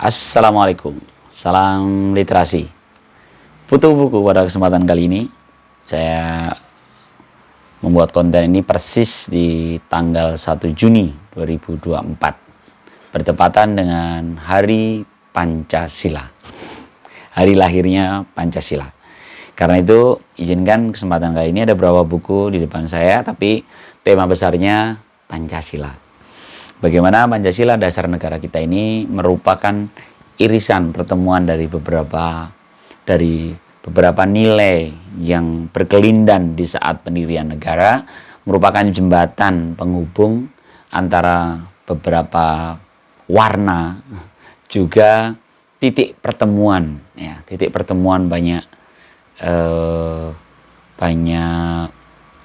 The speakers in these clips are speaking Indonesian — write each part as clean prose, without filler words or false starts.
Assalamualaikum, salam literasi. Butuh buku pada kesempatan kali ini. Saya membuat konten ini persis di tanggal 1 Juni 2024. Bertepatan dengan Hari Pancasila. Hari lahirnya Pancasila. Karena itu, izinkan kesempatan kali ini ada beberapa buku di depan saya, tapi tema besarnya Pancasila. Bagaimana Pancasila, dasar negara kita ini, merupakan irisan pertemuan dari beberapa nilai yang berkelindan di saat pendirian negara, merupakan jembatan penghubung antara beberapa warna, juga titik pertemuan, ya, titik pertemuan banyak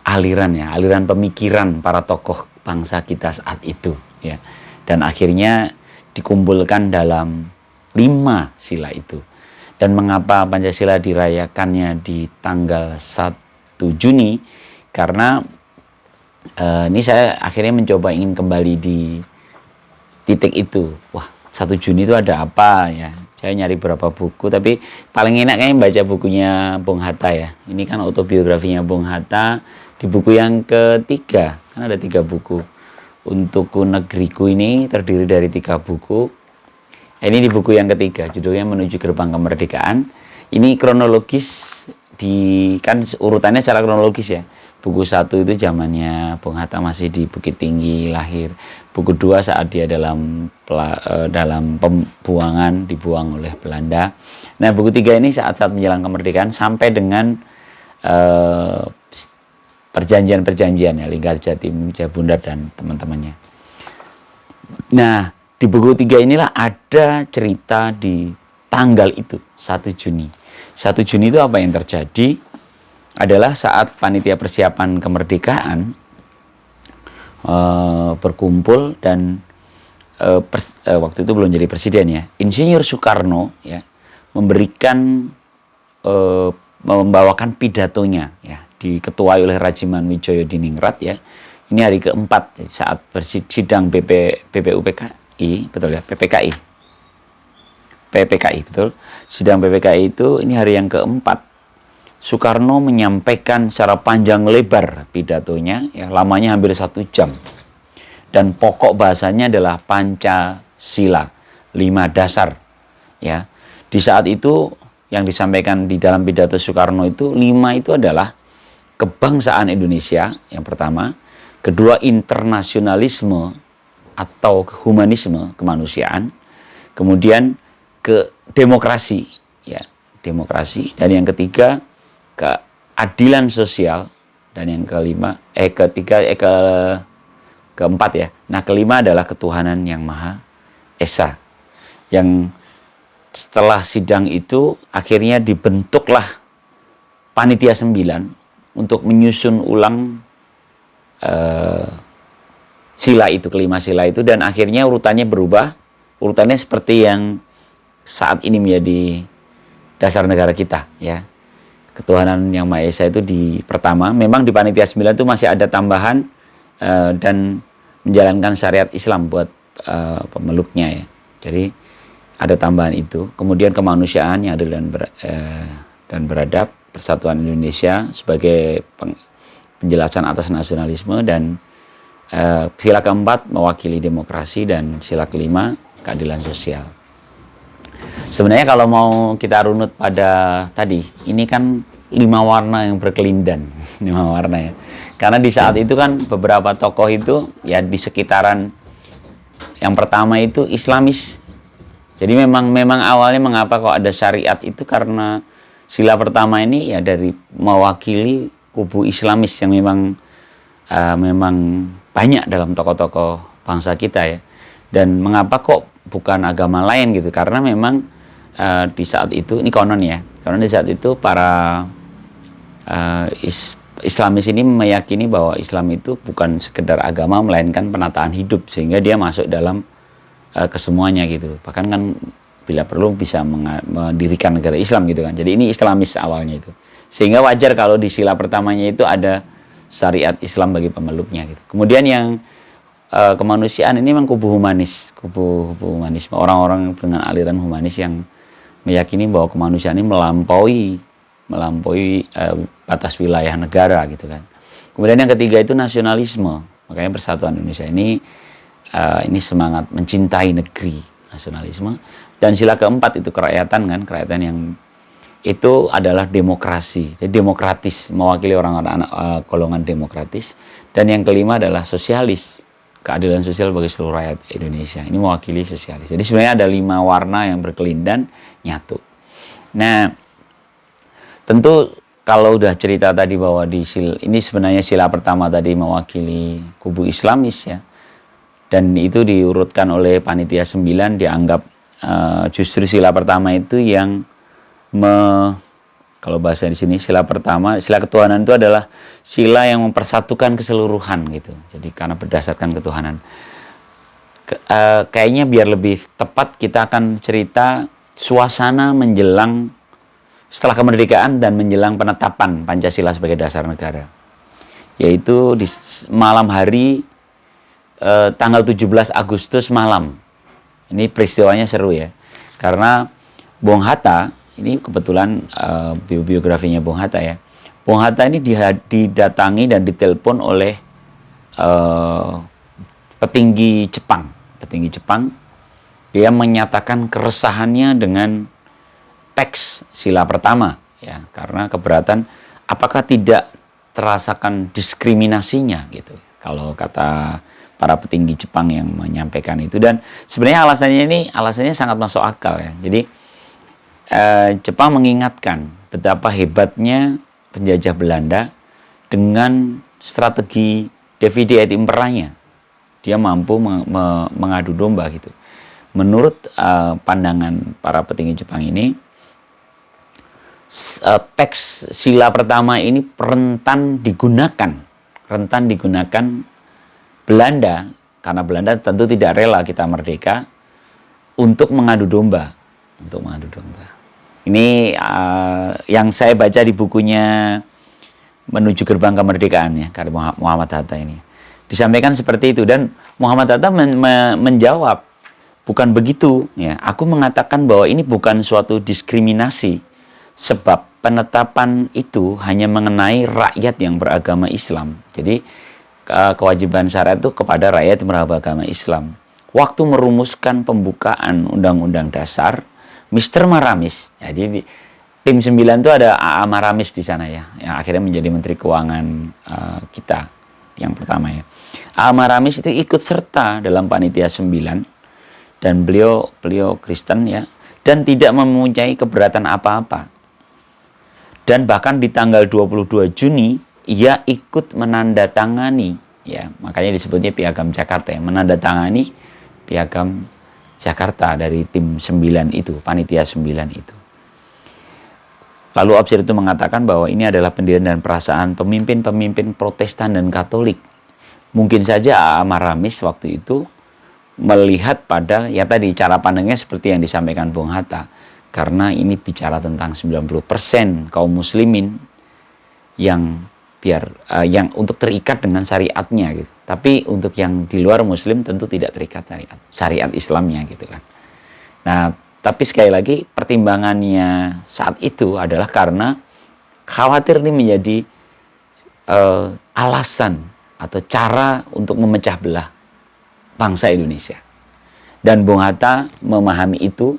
aliran pemikiran para tokoh bangsa kita saat itu, ya, dan akhirnya dikumpulkan dalam 5 sila itu. Dan mengapa Pancasila dirayakannya di tanggal 1 Juni? Karena ini saya akhirnya mencoba ingin kembali di titik itu. Wah, 1 Juni itu ada apa, ya? Saya nyari beberapa buku, tapi paling enak kayaknya baca bukunya Bung Hatta, ya. Ini kan autobiografinya Bung Hatta. Di buku yang ketiga, kan ada 3 buku. Untukku Negeriku ini terdiri dari 3 buku. Ini di buku yang ketiga, judulnya Menuju Gerbang Kemerdekaan. Ini kronologis, kan urutannya secara kronologis, ya. Buku 1 itu zamannya Bung Hatta masih di Bukit Tinggi lahir. Buku 2 saat dia dalam pembuangan, dibuang oleh Belanda. Nah, buku 3 ini saat-saat menjelang kemerdekaan sampai dengan perjanjian-perjanjian, ya, Lingkar Jatim, Jabundar dan teman-temannya. Nah, di buku 3 inilah ada cerita di tanggal itu, 1 Juni. 1 Juni itu apa yang terjadi? Adalah saat panitia persiapan kemerdekaan berkumpul dan waktu itu belum jadi presiden, ya. Insinyur Soekarno, ya, membawakan pidatonya, ya, diketuai oleh Rajiman Wijaya Diningrat, ya. Ini hari keempat saat sidang PPUPKI, betul, ya, PPKI, betul. Sidang PPKI itu ini hari yang keempat. Soekarno menyampaikan secara panjang lebar pidatonya, ya, lamanya hampir 1 jam. Dan pokok bahasanya adalah Pancasila, 5 dasar, ya. Di saat itu yang disampaikan di dalam pidato Soekarno itu 5 itu adalah kebangsaan Indonesia yang pertama, kedua internasionalisme atau humanisme, kemanusiaan, kemudian ke demokrasi, ya, demokrasi, dan yang ketiga keadilan sosial, dan yang keempat, ya. Nah, kelima adalah ketuhanan yang Maha Esa. Yang setelah sidang itu akhirnya dibentuklah panitia 9 untuk menyusun ulang sila itu, kelima sila itu, dan akhirnya urutannya berubah. Urutannya seperti yang saat ini menjadi dasar negara kita, ya. Ketuhanan yang Maha Esa itu di pertama. Memang di panitia 9 itu masih ada tambahan dan menjalankan syariat Islam buat pemeluknya, ya. Jadi ada tambahan itu. Kemudian kemanusiaan yang adil dan beradab, persatuan Indonesia sebagai penjelasan atas nasionalisme, dan sila keempat mewakili demokrasi, dan sila kelima keadilan sosial. Sebenarnya kalau mau kita runut pada tadi, ini kan 5 warna yang berkelindan, 5 warna, ya. Karena di saat itu kan beberapa tokoh itu, ya, di sekitaran yang pertama itu Islamis. Jadi memang awalnya mengapa kok ada syariat itu karena sila pertama ini, ya, dari mewakili kubu Islamis yang memang banyak dalam tokoh-tokoh bangsa kita, ya. Dan mengapa kok bukan agama lain gitu? Karena memang di saat itu, ini konon, ya, karena di saat itu para Islamis ini meyakini bahwa Islam itu bukan sekedar agama, melainkan penataan hidup, sehingga dia masuk dalam kesemuanya gitu. Bahkan kan bila perlu bisa mendirikan negara Islam gitu kan. Jadi ini Islamis awalnya itu. Sehingga wajar kalau di sila pertamanya itu ada syariat Islam bagi pemeluknya gitu. Kemudian yang kemanusiaan ini memang kubu humanisme, orang-orang dengan aliran humanis yang meyakini bahwa kemanusiaan ini melampaui batas wilayah negara gitu kan. Kemudian yang ketiga itu nasionalisme. Makanya Persatuan Indonesia ini semangat mencintai negeri, nasionalisme. Dan sila keempat itu kerakyatan kan, kerakyatan yang itu adalah demokrasi, jadi demokratis, mewakili orang-orang golongan demokratis. Dan yang kelima adalah sosialis, keadilan sosial bagi seluruh rakyat Indonesia. Ini mewakili sosialis. Jadi sebenarnya ada 5 warna yang berkelindan nyatu. Nah, tentu kalau udah cerita tadi bahwa ini sebenarnya sila pertama tadi mewakili kubu Islamis ya. Dan itu diurutkan oleh panitia 9, dianggap justru sila pertama itu yang kalau bahasa di sini sila pertama, sila ketuhanan itu adalah sila yang mempersatukan keseluruhan gitu. Jadi karena berdasarkan ketuhanan. Kayaknya biar lebih tepat kita akan cerita suasana menjelang setelah kemerdekaan dan menjelang penetapan Pancasila sebagai dasar negara. Yaitu di malam hari tanggal 17 Agustus malam. Ini peristiwanya seru ya. Karena Bung Hatta, ini kebetulan biografinya Bung Hatta ya. Bung Hatta ini didatangi dan ditelepon oleh petinggi Jepang. Dia menyatakan keresahannya dengan teks sila pertama ya, karena keberatan apakah tidak terasakan diskriminasinya gitu. Kalau kata para petinggi Jepang yang menyampaikan itu, dan sebenarnya alasannya sangat masuk akal ya. Jadi Jepang mengingatkan betapa hebatnya penjajah Belanda dengan strategi divide et imperanya. Dia mampu mengadu domba gitu. Menurut pandangan para petinggi Jepang ini, teks sila pertama ini rentan digunakan Belanda, karena Belanda tentu tidak rela kita merdeka, untuk mengadu domba. Ini yang saya baca di bukunya Menuju Gerbang Kemerdekaan ya, karya Muhammad Hatta ini. Disampaikan seperti itu, dan Muhammad Hatta menjawab, bukan begitu ya. Aku mengatakan bahwa ini bukan suatu diskriminasi, sebab penetapan itu hanya mengenai rakyat yang beragama Islam. Jadi kewajiban syariat itu kepada rakyat yang beragama Islam. Waktu merumuskan pembukaan Undang-Undang Dasar, Mr. Maramis, jadi tim 9 itu ada A.A. Maramis di sana ya, yang akhirnya menjadi Menteri Keuangan kita yang pertama ya. A.A. Maramis itu ikut serta dalam panitia 9, dan beliau Kristen ya, dan tidak mempunyai keberatan apa-apa. Dan bahkan di tanggal 22 Juni ia ikut menandatangani ya, makanya disebutnya Piagam Jakarta ya, menandatangani Piagam Jakarta dari tim 9 itu, panitia 9 itu. Lalu Opsir itu mengatakan bahwa ini adalah pendirian dan perasaan pemimpin-pemimpin Protestan dan Katolik. Mungkin saja A.A. Maramis waktu itu melihat pada ya tadi cara pandangnya seperti yang disampaikan Bung Hatta, karena ini bicara tentang 90% kaum muslimin yang yang untuk terikat dengan syariatnya gitu. Tapi untuk yang di luar muslim tentu tidak terikat syariat Islamnya gitu kan. Nah, tapi sekali lagi pertimbangannya saat itu adalah karena khawatir ini menjadi alasan atau cara untuk memecah belah bangsa Indonesia. Dan Bung Hatta memahami itu,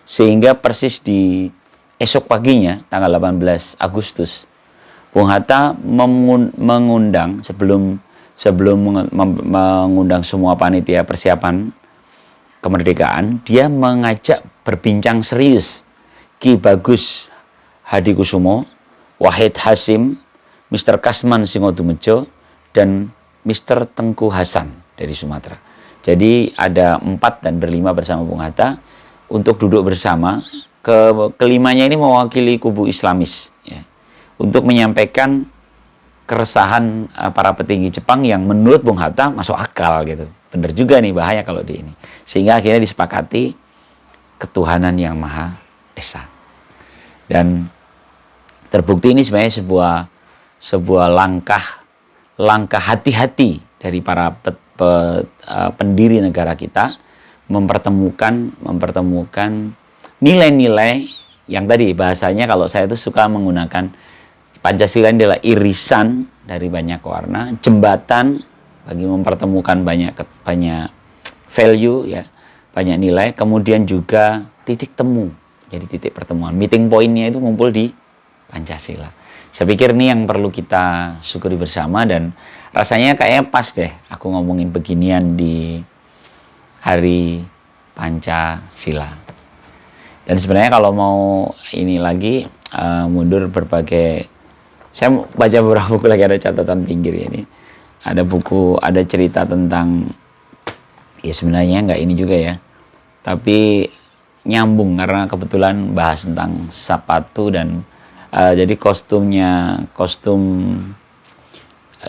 sehingga persis di esok paginya tanggal 18 Agustus Bung Hatta mengundang sebelum mengundang semua panitia persiapan kemerdekaan, dia mengajak berbincang serius Ki Bagus Hadikusumo, Wahid Hasim, Mr. Kasman Singodumejo, dan Mr. Tengku Hasan dari Sumatera. Jadi ada 4 dan berlima bersama Bung Hatta untuk duduk bersama. Kelimanya ini mewakili kubu Islamis ya, untuk menyampaikan keresahan para petinggi Jepang yang menurut Bung Hatta masuk akal gitu. Bener juga nih, bahaya kalau di ini. Sehingga akhirnya disepakati ketuhanan yang Maha Esa. Dan terbukti ini sebenarnya sebuah langkah hati-hati dari para pendiri negara kita mempertemukan nilai-nilai yang tadi bahasanya kalau saya itu suka menggunakan Pancasila ini adalah irisan dari banyak warna, jembatan bagi mempertemukan banyak value ya, banyak nilai, kemudian juga titik temu. Jadi titik pertemuan, meeting point-nya itu ngumpul di Pancasila. Saya pikir ini yang perlu kita syukuri bersama dan rasanya kayaknya pas deh aku ngomongin beginian di Hari Pancasila. Dan sebenarnya kalau mau ini lagi mundur berbagai, saya baca beberapa buku lagi, ada catatan pinggir ini. Ada buku, ada cerita tentang, ya sebenarnya nggak ini juga ya, tapi nyambung karena kebetulan bahas tentang sepatu dan jadi kostum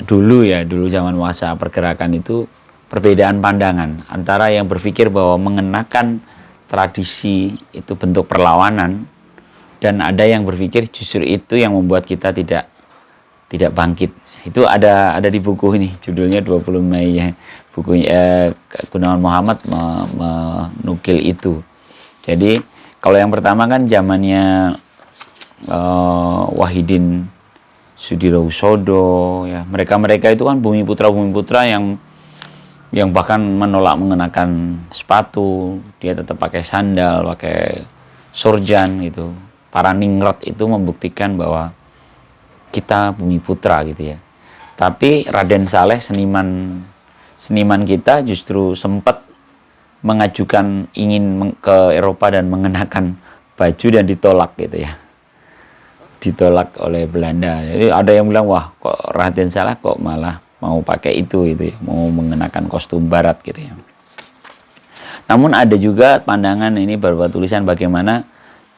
dulu zaman masa pergerakan itu perbedaan pandangan antara yang berpikir bahwa mengenakan tradisi itu bentuk perlawanan dan ada yang berpikir justru itu yang membuat kita tidak bangkit. Itu ada di buku ini, judulnya 20 Mei ya. Buku Gunawan Muhammad menukil itu. Jadi kalau yang pertama kan zamannya Wahidin Sudirohusodo ya, mereka itu kan bumi putra yang bahkan menolak mengenakan sepatu, dia tetap pakai sandal, pakai sorjan gitu. Para ningrat itu membuktikan bahwa kita bumi putra gitu ya. Tapi Raden Saleh, seniman kita, justru sempat mengajukan ingin ke Eropa dan mengenakan baju dan ditolak gitu ya. Ditolak oleh Belanda. Jadi ada yang bilang, wah kok Raden Saleh kok malah mau pakai itu gitu ya, mau mengenakan kostum barat gitu ya. Namun ada juga pandangan ini beberapa tulisan bagaimana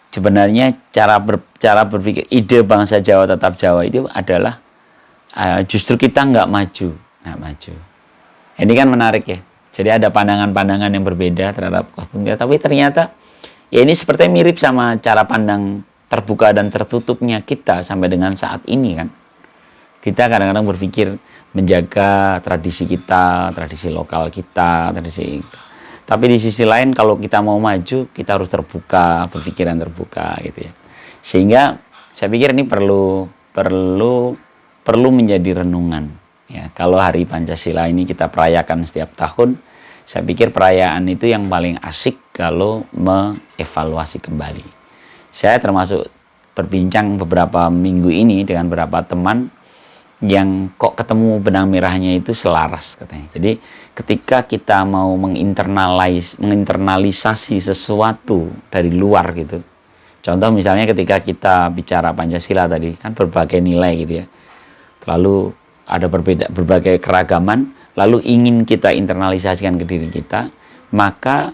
sebenarnya cara berpikir ide bangsa Jawa tetap Jawa itu adalah justru kita nggak maju. Ini kan menarik ya. Jadi ada pandangan-pandangan yang berbeda terhadap kostum kita, tapi ternyata ya ini sepertinya mirip sama cara pandang terbuka dan tertutupnya kita sampai dengan saat ini kan. Kita kadang-kadang berpikir menjaga tradisi kita, tradisi lokal kita, tapi di sisi lain kalau kita mau maju, kita harus terbuka, berpikiran terbuka gitu ya. Sehingga saya pikir ini perlu menjadi renungan ya. Kalau Hari Pancasila ini kita perayakan setiap tahun, saya pikir perayaan itu yang paling asik kalau mengevaluasi kembali. Saya termasuk berbincang beberapa minggu ini dengan beberapa teman yang kok ketemu benang merahnya itu selaras katanya. Jadi ketika kita mau menginternalisasi sesuatu dari luar gitu. Contoh misalnya ketika kita bicara Pancasila tadi kan berbagai nilai gitu ya. Lalu ada berbagai keragaman, lalu ingin kita internalisasikan ke diri kita, maka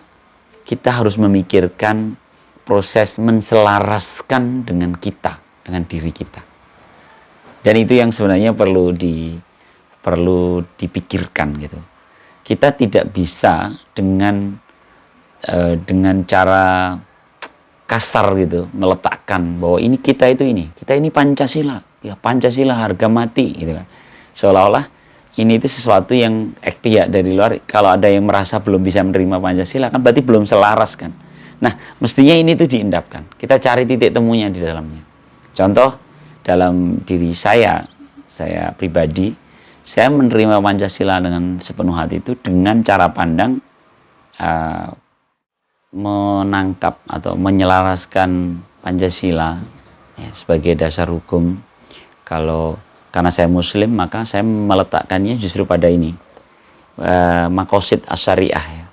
kita harus memikirkan proses menselaraskan dengan kita, dengan diri kita. Dan itu yang sebenarnya perlu dipikirkan gitu. Kita tidak bisa dengan cara kasar gitu meletakkan bahwa ini kita ini Pancasila, ya Pancasila harga mati gitu kan. Seolah-olah ini itu sesuatu yang pihak dari luar, kalau ada yang merasa belum bisa menerima Pancasila kan berarti belum selaras kan. Nah, mestinya ini tuh diendapkan. Kita cari titik temunya di dalamnya. Contoh, dalam diri saya pribadi, saya menerima Pancasila dengan sepenuh hati itu dengan cara pandang menangkap atau menyelaraskan Pancasila ya, sebagai dasar hukum. Karena saya Muslim, maka saya meletakkannya justru pada ini, maqasid as-syariah ya.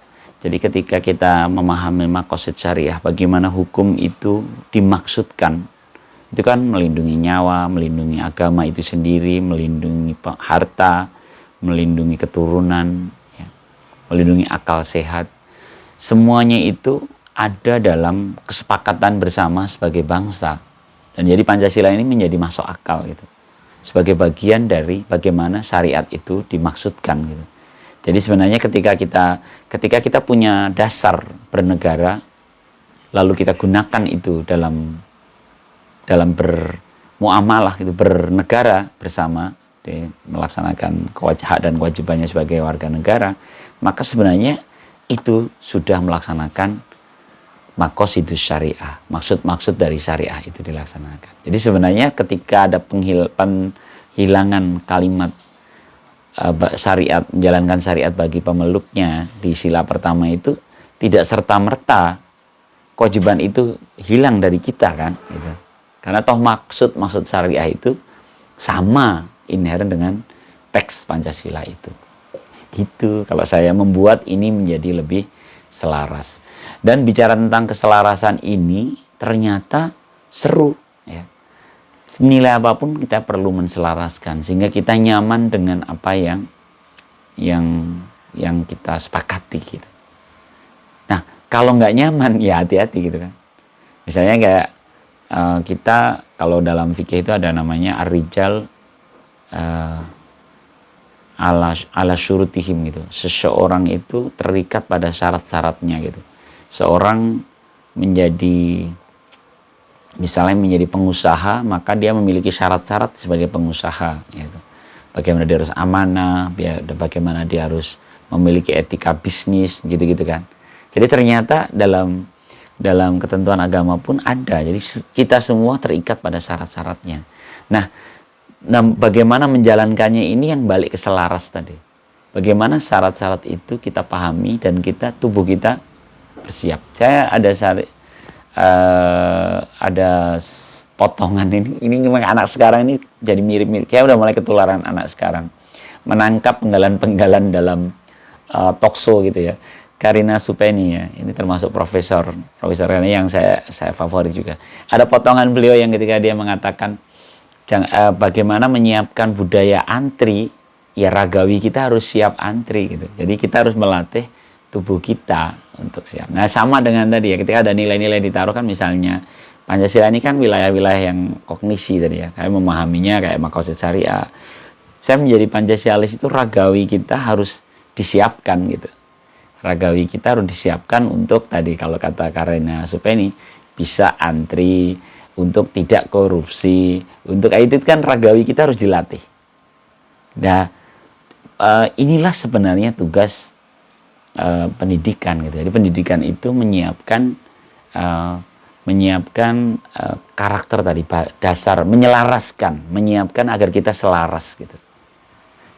Jadi ketika kita memahami maqasid syariah, bagaimana hukum itu dimaksudkan, itu kan melindungi nyawa, melindungi agama itu sendiri, melindungi harta, melindungi keturunan, ya, melindungi akal sehat. Semuanya itu ada dalam kesepakatan bersama sebagai bangsa. Dan jadi Pancasila ini menjadi masuk akal gitu, sebagai bagian dari bagaimana syariat itu dimaksudkan gitu. Jadi sebenarnya ketika kita punya dasar bernegara, lalu kita gunakan itu dalam bermuamalah gitu, bernegara bersama, melaksanakan hak dan kewajibannya sebagai warga negara, maka sebenarnya itu sudah melaksanakan maqasidus syariah, maksud-maksud dari syariah itu dilaksanakan. Jadi sebenarnya ketika ada penghilangan kalimat syariat, menjalankan syariat bagi pemeluknya di sila pertama itu, tidak serta-merta kewajiban itu hilang dari kita kan, gitu. Karena toh maksud syariah itu sama inheren dengan teks Pancasila itu. Gitu. Kalau saya membuat ini menjadi lebih selaras. Dan bicara tentang keselarasan ini ternyata seru, ya. Nilai apapun kita perlu menselaraskan sehingga kita nyaman dengan apa yang kita sepakati gitu. Nah, kalau nggak nyaman ya hati-hati gitu kan. Misalnya kayak kita kalau dalam fikih itu ada namanya ar-rijal ala syurutihim gitu. Seseorang itu terikat pada syarat-syaratnya gitu. Seorang misalnya menjadi pengusaha, maka dia memiliki syarat-syarat sebagai pengusaha gitu. Bagaimana dia harus amanah, bagaimana dia harus memiliki etika bisnis gitu-gitu kan. Jadi ternyata dalam ketentuan agama pun ada. Jadi kita semua terikat pada syarat-syaratnya. Nah, bagaimana menjalankannya ini yang balik ke selaras tadi. Bagaimana syarat-syarat itu kita pahami dan tubuh kita bersiap. Saya ada potongan ini memang anak sekarang ini jadi mirip-mirip. Kayak udah mulai ketularan anak sekarang. Menangkap penggalan-penggalan dalam talkshow gitu ya. Karina Supeni ya, ini termasuk profesor ini yang saya favorit juga. Ada potongan beliau yang ketika dia mengatakan bagaimana menyiapkan budaya antri, ya ragawi kita harus siap antri gitu. Jadi kita harus melatih tubuh kita untuk siap. Nah sama dengan tadi ya, ketika ada nilai-nilai ditaruh kan, misalnya Pancasila ini kan wilayah-wilayah yang kognisi tadi ya, kayak memahaminya kayak maqasid syariah. Saya menjadi Pancasialis itu ragawi kita harus disiapkan gitu. Ragawi kita harus disiapkan untuk tadi kalau kata Karina Supeni bisa antri, untuk tidak korupsi, untuk itu kan ragawi kita harus dilatih. Nah inilah sebenarnya tugas pendidikan gitu. Jadi pendidikan itu menyiapkan karakter tadi, dasar, menyiapkan agar kita selaras gitu.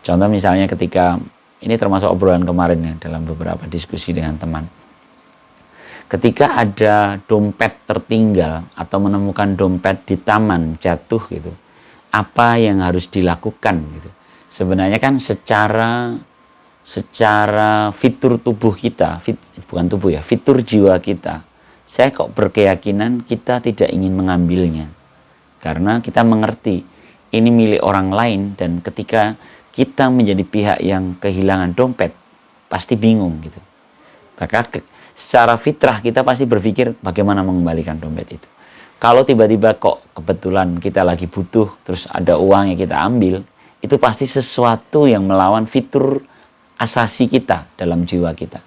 Contoh misalnya ketika ini termasuk obrolan kemarin ya dalam beberapa diskusi dengan teman. Ketika ada dompet tertinggal atau menemukan dompet di taman jatuh gitu, apa yang harus dilakukan gitu? Sebenarnya kan secara fitur tubuh kita, fitur jiwa kita, saya kok berkeyakinan kita tidak ingin mengambilnya. Karena kita mengerti ini milik orang lain, dan ketika kita menjadi pihak yang kehilangan dompet, pasti bingung gitu. Maka secara fitrah kita pasti berpikir bagaimana mengembalikan dompet itu. Kalau tiba-tiba kok kebetulan kita lagi butuh, terus ada uang yang kita ambil, itu pasti sesuatu yang melawan fitur asasi kita dalam jiwa kita.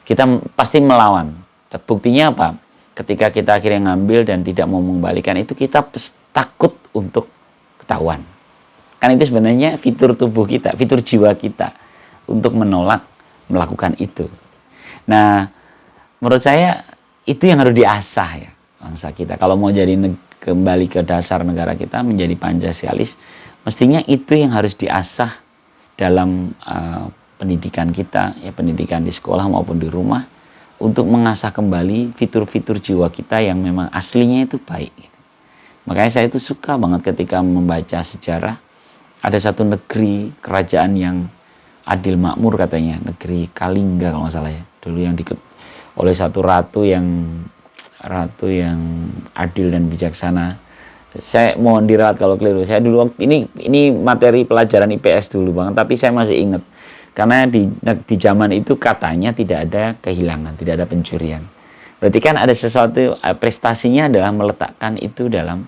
Kita pasti melawan. Buktinya apa? Ketika kita akhirnya ngambil dan tidak mau mengembalikan itu, kita takut untuk ketahuan. Kan itu sebenarnya fitur tubuh kita, fitur jiwa kita untuk menolak melakukan itu. Nah, menurut saya itu yang harus diasah ya bangsa kita. Kalau mau jadi kembali ke dasar negara kita, menjadi Pancasialis, mestinya itu yang harus diasah dalam pendidikan kita, ya pendidikan di sekolah maupun di rumah, untuk mengasah kembali fitur-fitur jiwa kita yang memang aslinya itu baik. Gitu. Makanya saya itu suka banget ketika membaca sejarah. Ada satu negeri kerajaan yang adil makmur katanya, negeri Kalingga kalau nggak salah ya. Dulu yang oleh satu ratu yang adil dan bijaksana. Saya mohon diralat kalau keliru. Saya dulu ini materi pelajaran IPS dulu banget, tapi saya masih ingat. Karena di zaman itu katanya tidak ada kehilangan, tidak ada pencurian. Berarti kan ada sesuatu, prestasinya adalah meletakkan itu dalam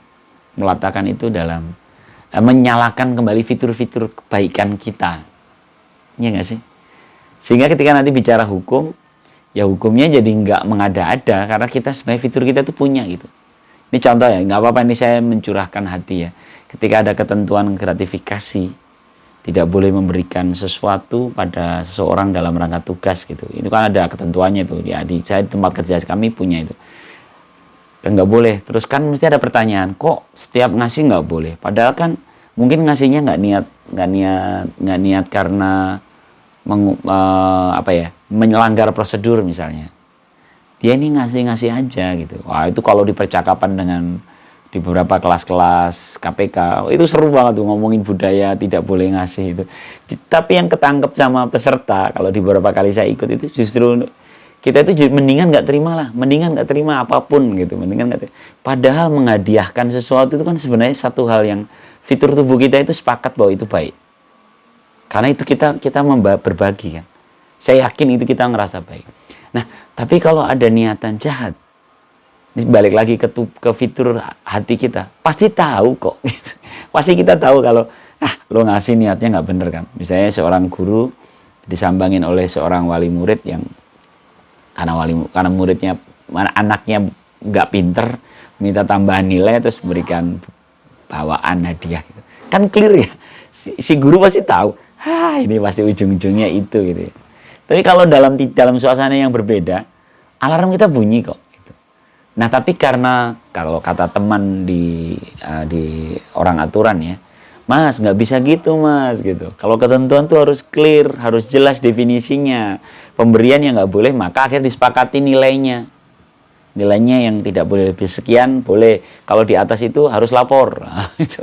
menyalakan kembali fitur-fitur kebaikan kita. Iya nggak sih? Sehingga ketika nanti bicara hukum, ya hukumnya jadi nggak mengada-ada, karena kita sebenarnya fitur kita itu punya gitu. Ini contoh ya, nggak apa-apa ini saya mencurahkan hati ya. Ketika ada ketentuan gratifikasi, tidak boleh memberikan sesuatu pada seseorang dalam rangka tugas gitu. Itu kan ada ketentuannya tuh. Ya, di saya tempat kerja kami punya itu. Kan nggak boleh. Terus kan mesti ada pertanyaan, kok setiap ngasih nggak boleh? Padahal kan mungkin ngasihnya nggak niat karena melanggar prosedur misalnya. Dia ini ngasih aja gitu. Wah, itu kalau di percakapan dengan di beberapa kelas-kelas KPK itu seru banget tuh ngomongin budaya tidak boleh ngasih itu. Tapi yang ketangkep sama peserta kalau di beberapa kali saya ikut itu justru kita itu mendingan nggak terima apapun gitu, padahal menghadiahkan sesuatu itu kan sebenarnya satu hal yang fitur tubuh kita itu sepakat bahwa itu baik, karena itu kita berbagi kan. Saya yakin itu kita ngerasa baik. Nah, tapi kalau ada niatan jahat, ini balik lagi ke fitur hati kita, pasti tahu kok gitu. Pasti kita tahu kalau lo ngasih niatnya nggak bener kan. Misalnya seorang guru disambangin oleh seorang wali murid yang karena muridnya anaknya nggak pinter, minta tambahan nilai terus berikan bawaan hadiah gitu. Kan clear ya, si guru pasti tahu, ini pasti ujung-ujungnya itu gitu ya. Tapi kalau dalam suasana yang berbeda, alarm kita bunyi kok gitu. Nah, tapi karena kalau kata teman di orang aturan ya, Mas, nggak bisa gitu mas gitu. Kalau ketentuan tuh harus clear, harus jelas definisinya. Pemberian yang nggak boleh, maka akhirnya disepakati nilainya. Nilainya yang tidak boleh lebih sekian, boleh. Kalau di atas itu harus lapor. Nah, itu.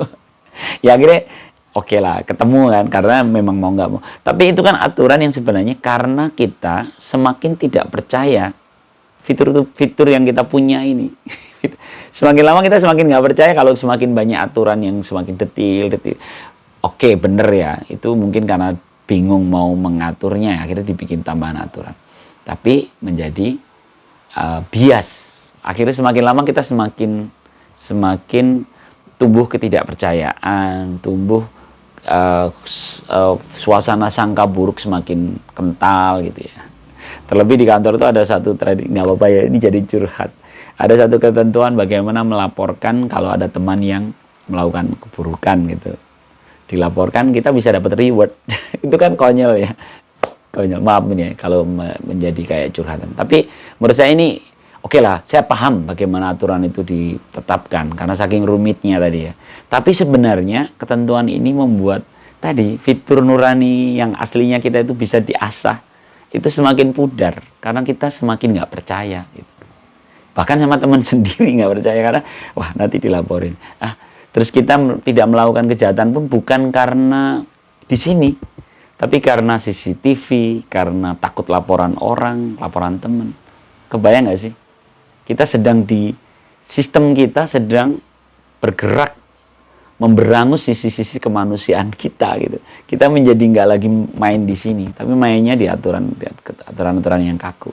Ya akhirnya oke lah, ketemu kan, karena memang mau nggak mau. Tapi itu kan aturan yang sebenarnya karena kita semakin tidak percaya fitur yang kita punya ini. Semakin lama kita semakin nggak percaya kalau semakin banyak aturan yang semakin detil. Oke, bener ya. Itu mungkin karena bingung mau mengaturnya, akhirnya dibikin tambahan aturan. Tapi menjadi bias. Akhirnya semakin lama kita semakin tumbuh ketidakpercayaan, tumbuh suasana sangka buruk semakin kental gitu ya. Terlebih di kantor itu ada satu tradisi, nggak apa-apa ya, ini jadi curhat. Ada satu ketentuan bagaimana melaporkan kalau ada teman yang melakukan keburukan gitu. Dilaporkan kita bisa dapat reward. Itu kan konyol ya. Konyol, maaf ini ya kalau menjadi kayak curhatan. Tapi menurut saya ini oke lah, saya paham bagaimana aturan itu ditetapkan karena saking rumitnya tadi ya. Tapi sebenarnya ketentuan ini membuat tadi fitur nurani yang aslinya kita itu bisa diasah. Itu semakin pudar karena kita semakin nggak percaya gitu. Bahkan sama teman sendiri nggak percaya karena wah nanti dilaporin. Terus kita tidak melakukan kejahatan pun bukan karena di sini, tapi karena CCTV, karena takut laporan orang, laporan teman. Kebayang nggak sih? Kita sedang sistem kita sedang bergerak memberangus sisi-sisi kemanusiaan kita gitu. Kita menjadi nggak lagi main di sini, tapi mainnya di aturan-aturan yang kaku.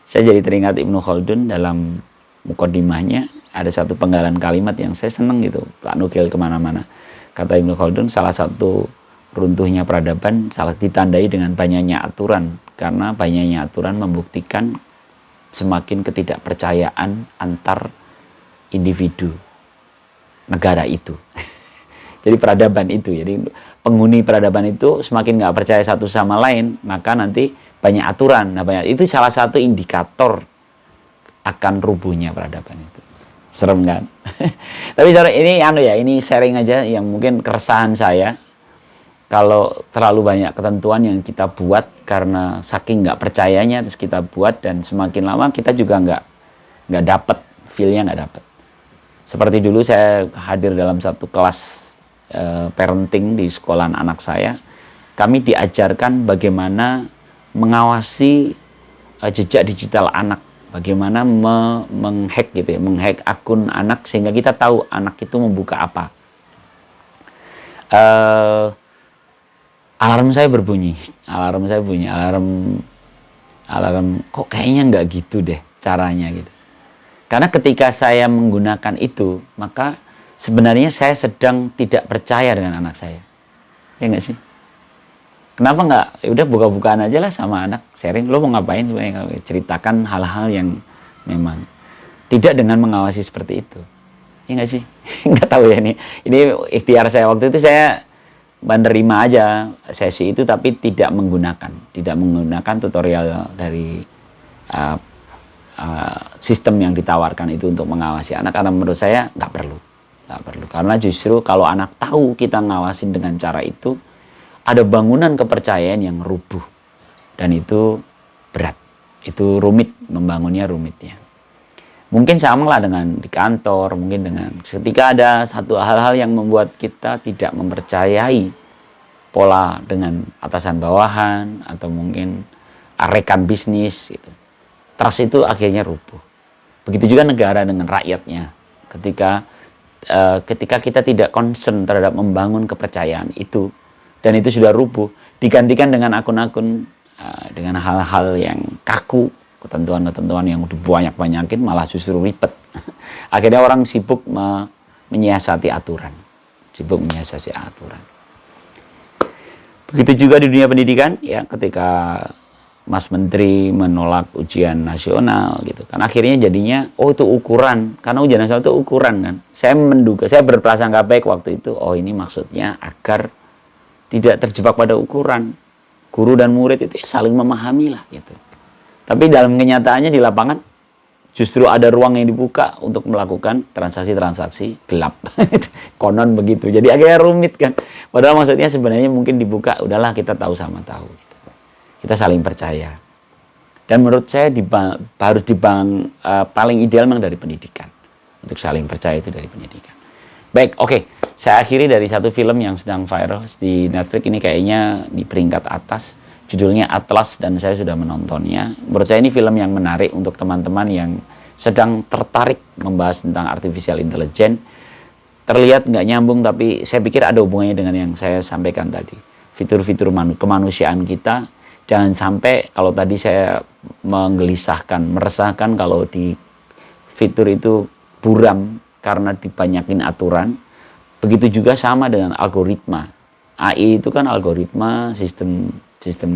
Saya jadi teringat Ibnu Khaldun dalam muqaddimahnya ada satu penggalan kalimat yang saya seneng gitu, tak nukil kemana-mana. Kata Ibnu Khaldun, salah satu runtuhnya peradaban salah ditandai dengan banyaknya aturan, karena banyaknya aturan membuktikan semakin ketidakpercayaan antar individu negara itu. Jadi peradaban itu, jadi penghuni peradaban itu semakin nggak percaya satu sama lain, maka nanti banyak aturan. Nah, itu salah satu indikator akan rubuhnya peradaban itu. Serem kan? Tapi ini sharing aja yang mungkin keresahan saya. Kalau terlalu banyak ketentuan yang kita buat karena saking nggak percayanya, terus kita buat dan semakin lama kita juga nggak dapet feel-nya nggak dapet. Seperti dulu saya hadir dalam satu kelas parenting di sekolah anak saya, kami diajarkan bagaimana mengawasi jejak digital anak, bagaimana menghack gitu ya, menghack akun anak sehingga kita tahu anak itu membuka apa. Alarm saya berbunyi, alarm kok kayaknya nggak gitu deh caranya gitu. Karena ketika saya menggunakan itu, maka sebenarnya saya sedang tidak percaya dengan anak saya. Ya nggak sih? Kenapa nggak? Ya udah buka-bukaan aja lah sama anak, sharing. Lo mau ngapain? Ceritakan hal-hal yang memang tidak dengan mengawasi seperti itu. Ya nggak sih? Nggak tahu ya ini. Ini ikhtiar saya waktu itu, saya menerima aja sesi itu tapi tidak menggunakan tutorial dari uh, sistem yang ditawarkan itu untuk mengawasi anak, karena menurut saya nggak perlu karena justru kalau anak tahu kita ngawasin dengan cara itu, ada bangunan kepercayaan yang rubuh dan itu berat, itu rumit, membangunnya rumitnya. Mungkin sama lah dengan di kantor, mungkin dengan ketika ada satu hal-hal yang membuat kita tidak mempercayai pola dengan atasan bawahan atau mungkin rekan bisnis gitu. Trust itu akhirnya rubuh. Begitu juga negara dengan rakyatnya. Ketika kita tidak concern terhadap membangun kepercayaan itu dan itu sudah rubuh, digantikan dengan akun-akun dengan hal-hal yang kaku, ketentuan-ketentuan yang dibanyak-banyakin malah justru ribet. Akhirnya orang sibuk menyiasati aturan. Begitu juga di dunia pendidikan ya, ketika Mas Menteri menolak ujian nasional gitu kan, akhirnya jadinya itu ukuran, karena ujian nasional itu ukuran kan. Saya berprasangka baik waktu itu, ini maksudnya agar tidak terjebak pada ukuran. Guru dan murid itu saling memahami lah gitu. Tapi dalam kenyataannya di lapangan justru ada ruang yang dibuka untuk melakukan transaksi-transaksi gelap. Konon begitu. Jadi akhirnya rumit kan. Padahal maksudnya sebenarnya mungkin dibuka, udahlah kita tahu sama tahu. Gitu. Kita saling percaya. Dan menurut saya paling ideal memang dari pendidikan. Untuk saling percaya itu dari pendidikan. Baik, oke. Saya akhiri dari satu film yang sedang viral di Netflix ini, kayaknya di peringkat atas. Judulnya Atlas dan saya sudah menontonnya. Menurut saya ini film yang menarik untuk teman-teman yang sedang tertarik membahas tentang artificial intelligence. Terlihat nggak nyambung, tapi saya pikir ada hubungannya dengan yang saya sampaikan tadi. Fitur-fitur kemanusiaan kita. Jangan sampai kalau tadi saya meresahkan kalau di fitur itu buram karena dibanyakin aturan. Begitu juga sama dengan algoritma. AI itu kan algoritma, sistem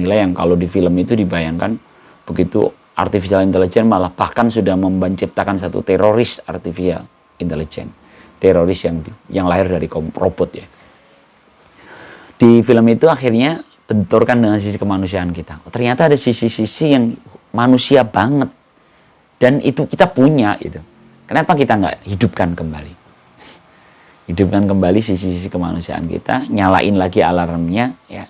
nilai yang kalau di film itu dibayangkan begitu artificial intelligence malah bahkan sudah menciptakan satu teroris artificial intelligence. Teroris yang lahir dari robot ya. Di film itu akhirnya benturkan dengan sisi kemanusiaan kita. Ternyata ada sisi-sisi yang manusia banget. Dan itu kita punya itu. Kenapa kita nggak hidupkan kembali? Hidupkan kembali sisi-sisi kemanusiaan kita, nyalain lagi alarmnya ya.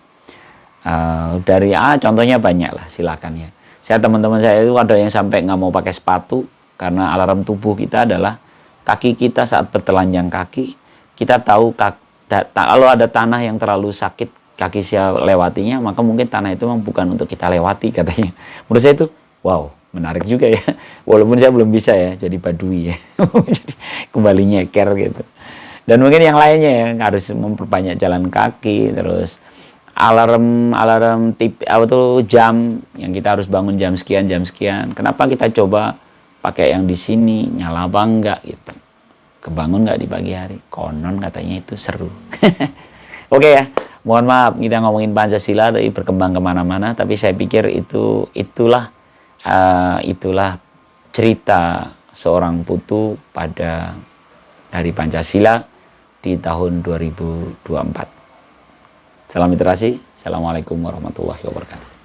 Contohnya banyak lah, silakan ya. Teman-teman saya itu ada yang sampai nggak mau pakai sepatu karena alarm tubuh kita adalah kaki kita saat bertelanjang kaki. Kita tahu kalau ada tanah yang terlalu sakit kaki saya lewatinya, maka mungkin tanah itu memang bukan untuk kita lewati katanya. Menurut saya itu, wow, menarik juga ya. Walaupun saya belum bisa ya, jadi badui ya. Jadi kembali nyeker gitu. Dan mungkin yang lainnya ya, harus memperbanyak jalan kaki, terus alarm jam yang kita harus bangun jam sekian. Kenapa kita coba pakai yang di sini, nyala apa enggak gitu. Kebangun enggak di pagi hari? Konon katanya itu seru. Oke ya. Mohon maaf kita ngomongin Pancasila tapi berkembang kemana-mana, tapi saya pikir itulah cerita seorang putu dari Pancasila di tahun 2024. Salam literasi. Assalamualaikum warahmatullahi wabarakatuh.